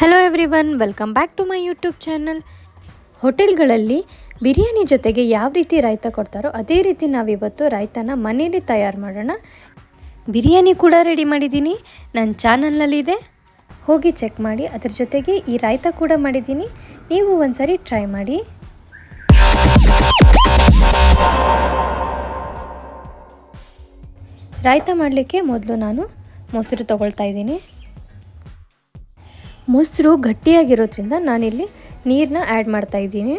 Hello everyone, welcome back to my YouTube channel. ಹೋಟೆಲ್ಗಳಲ್ಲಿ ಬಿರಿಯಾನಿ ಜೊತೆಗೆ ಯಾವ ರೀತಿ ರಾಯ್ತ ಕೊಡ್ತಾರೋ ಅದೇ ರೀತಿ ನಾವಿವತ್ತು ರಾಯ್ತನ ಮನೇಲಿ ತಯಾರು ಮಾಡೋಣ. ಬಿರಿಯಾನಿ ಕೂಡ ರೆಡಿ ಮಾಡಿದ್ದೀನಿ, ನನ್ನ ಚಾನಲ್ನಲ್ಲಿದೆ, ಹೋಗಿ ಚೆಕ್ ಮಾಡಿ. ಅದ್ರ ಜೊತೆಗೆ ಈ ರಾಯ್ತ ಕೂಡ ಮಾಡಿದ್ದೀನಿ, ನೀವು ಒಂದ್ಸರಿ ಟ್ರೈ ಮಾಡಿ. ರಾಯ್ತ ಮಾಡಲಿಕ್ಕೆ ಮೊದಲು ನಾನು ಮೊಸರು ತೊಗೊಳ್ತಾ ಇದ್ದೀನಿ. ಮೊಸರು ಗಟ್ಟಿಯಾಗಿರೋದ್ರಿಂದ ನಾನಿಲ್ಲಿ ನೀರನ್ನ ಆ್ಯಡ್ ಮಾಡ್ತಾಯಿದ್ದೀನಿ.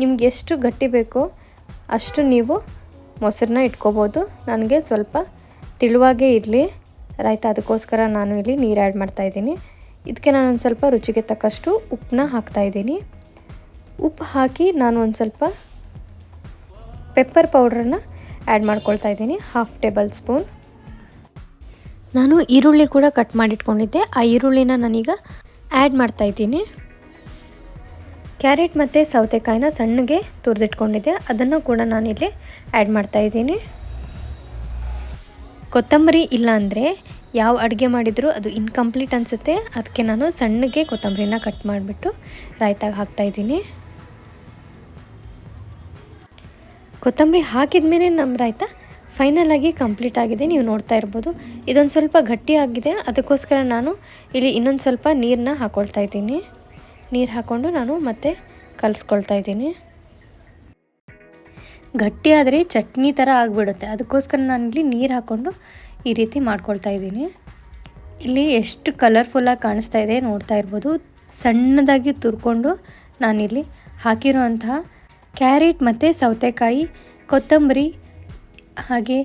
ನಿಮ್ಗೆ ಎಷ್ಟು ಗಟ್ಟಿ ಬೇಕೋ ಅಷ್ಟು ನೀವು ಮೊಸರನ್ನ ಇಟ್ಕೋಬೋದು. ನನಗೆ ಸ್ವಲ್ಪ ತಿಳುವಾಗೇ ಇರಲಿ ರಾಯ್ತ, ಅದಕ್ಕೋಸ್ಕರ ನಾನು ಇಲ್ಲಿ ನೀರು ಆ್ಯಡ್ ಮಾಡ್ತಾಯಿದ್ದೀನಿ. ಇದಕ್ಕೆ ನಾನು ಒಂದು ಸ್ವಲ್ಪ ರುಚಿಗೆ ತಕ್ಕಷ್ಟು ಉಪ್ಪನ್ನ ಹಾಕ್ತಾಯಿದ್ದೀನಿ. ಉಪ್ಪು ಹಾಕಿ ನಾನು ಒಂದು ಸ್ವಲ್ಪ ಪೆಪ್ಪರ್ ಪೌಡ್ರನ್ನ ಆ್ಯಡ್ ಮಾಡ್ಕೊಳ್ತಾ ಇದ್ದೀನಿ, 1/2 ಟೇಬಲ್ ಸ್ಪೂನ್. ನಾನು ಈರುಳ್ಳಿ ಕೂಡ ಕಟ್ ಮಾಡಿಟ್ಕೊಂಡಿದ್ದೆ, ಆ ಈರುಳ್ಳಿನ ನಾನೀಗ ಆ್ಯಡ್ ಮಾಡ್ತಾಯಿದ್ದೀನಿ. ಕ್ಯಾರೆಟ್ ಮತ್ತು ಸೌತೆಕಾಯಿನ ಸಣ್ಣಗೆ ತುರಿದಿಟ್ಕೊಂಡಿದ್ದೆ, ಅದನ್ನು ಕೂಡ ನಾನಿಲ್ಲಿ ಆ್ಯಡ್ ಮಾಡ್ತಾಯಿದ್ದೀನಿ. ಕೊತ್ತಂಬರಿ ಇಲ್ಲ ಅಂದರೆ ಯಾವ ಅಡುಗೆ ಮಾಡಿದರೂ ಅದು ಇನ್ಕಂಪ್ಲೀಟ್ ಅನಿಸುತ್ತೆ. ಅದಕ್ಕೆ ನಾನು ಸಣ್ಣಗೆ ಕೊತ್ತಂಬರಿನ ಕಟ್ ಮಾಡಿಬಿಟ್ಟು ರಾಯ್ತಾಗ ಹಾಕ್ತಾಯಿದ್ದೀನಿ. ಕೊತ್ತಂಬರಿ ಹಾಕಿದ ಮೇಲೆ ನಮ್ಮ ರಾಯ್ತ ಫೈನಲಾಗಿ ಕಂಪ್ಲೀಟ್ ಆಗಿದೆ, ನೀವು ನೋಡ್ತಾ ಇರ್ಬೋದು. ಇದೊಂದು ಸ್ವಲ್ಪ ಗಟ್ಟಿಯಾಗಿದೆ, ಅದಕ್ಕೋಸ್ಕರ ನಾನು ಇಲ್ಲಿ ಇನ್ನೊಂದು ಸ್ವಲ್ಪ ನೀರನ್ನ ಹಾಕ್ಕೊಳ್ತಾ ಇದ್ದೀನಿ. ನೀರು ಹಾಕ್ಕೊಂಡು ನಾನು ಮತ್ತೆ ಕಲಿಸ್ಕೊಳ್ತಾ ಇದ್ದೀನಿ. ಗಟ್ಟಿಯಾದರೆ ಚಟ್ನಿ ಥರ ಆಗಿಬಿಡುತ್ತೆ, ಅದಕ್ಕೋಸ್ಕರ ನಾನಿಲ್ಲಿ ನೀರು ಹಾಕ್ಕೊಂಡು ಈ ರೀತಿ ಮಾಡ್ಕೊಳ್ತಾ ಇದ್ದೀನಿ. ಇಲ್ಲಿ ಎಷ್ಟು ಕಲರ್ಫುಲ್ಲಾಗಿ ಕಾಣಿಸ್ತಾ ಇದೆ ನೋಡ್ತಾ ಇರ್ಬೋದು. ಸಣ್ಣದಾಗಿ ತುರ್ಕೊಂಡು ನಾನಿಲ್ಲಿ ಹಾಕಿರೋಂತಹ ಕ್ಯಾರೆಟ್ ಮತ್ತು ಸೌತೆಕಾಯಿ, ಕೊತ್ತಂಬರಿ ಹಾಗೆ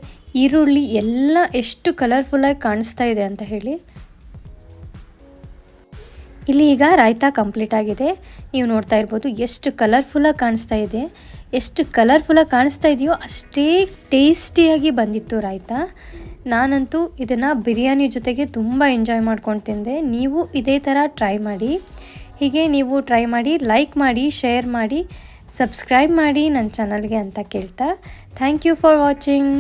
ಈರುಳ್ಳಿ ಎಲ್ಲ ಎಷ್ಟು ಕಲರ್ಫುಲ್ಲಾಗಿ ಕಾಣಿಸ್ತಾ ಇದೆ ಅಂತ ಹೇಳಿ. ಇಲ್ಲಿ ಈಗ ರಾಯ್ತ ಕಂಪ್ಲೀಟ್ ಆಗಿದೆ, ನೀವು ನೋಡ್ತಾ ಇರ್ಬೋದು ಎಷ್ಟು ಕಲರ್ಫುಲ್ಲಾಗಿ ಕಾಣಿಸ್ತಾ ಇದೆ. ಎಷ್ಟು ಕಲರ್ಫುಲ್ಲಾಗಿ ಕಾಣಿಸ್ತಾ ಇದೆಯೋ ಅಷ್ಟೇ ಟೇಸ್ಟಿಯಾಗಿ ಬಂದಿತ್ತು ರಾಯ್ತ. ನಾನಂತೂ ಇದನ್ನು ಬಿರಿಯಾನಿ ಜೊತೆಗೆ ತುಂಬ ಎಂಜಾಯ್ ಮಾಡ್ಕೊಂಡು ತಿಂದೆ. ನೀವು ಇದೇ ಥರ ಟ್ರೈ ಮಾಡಿ. ಹೀಗೆ ನೀವು ಟ್ರೈ ಮಾಡಿ, ಲೈಕ್ ಮಾಡಿ, ಶೇರ್ ಮಾಡಿ, ಸಬ್ಸ್ಕ್ರೈಬ್ ಮಾಡಿ ನನ್ನ ಚಾನಲ್ಗೆ ಅಂತ ಕೇಳ್ತಾ, ಥ್ಯಾಂಕ್ ಯು ಫಾರ್ ವಾಚಿಂಗ್.